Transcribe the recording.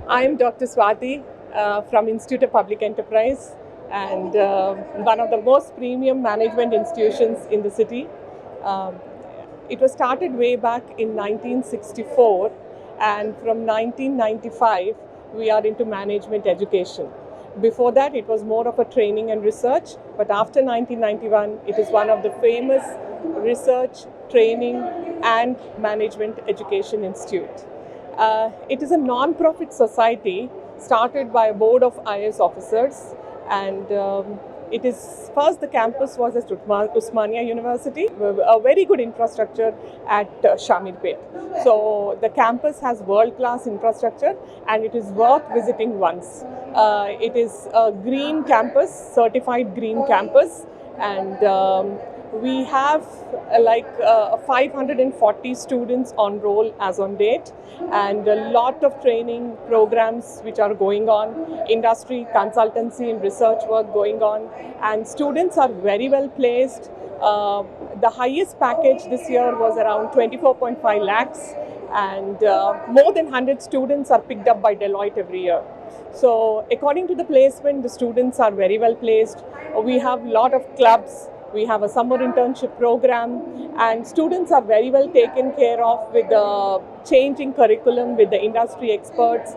I am Dr. Swathi from Institute of Public Enterprise and one of the most premium management institutions in the city. Um, it was started way back in 1964, and from 1995 we are into management education. Before that it was more of a training and research, but after 1991 it is one of the famous research, training and management education institute. It is a non-profit society started by a board of IAS officers, and it is first the campus was at Usmania University, a very good infrastructure at Shamirpet. So the campus has world-class infrastructure, and it is worth visiting once. It is a green campus, certified green campus, and we have 540 students on roll as on date, and a lot of training programs which are going on, industry, consultancy and research work going on, and students are very well placed. The highest package this year was around 24.5 lakhs, and more than 100 students are picked up by Deloitte every year. So according to the placement, the students are very well placed. We have a lot of clubs. We have a summer internship program, and students are very well taken care of with the changing curriculum, with the industry experts.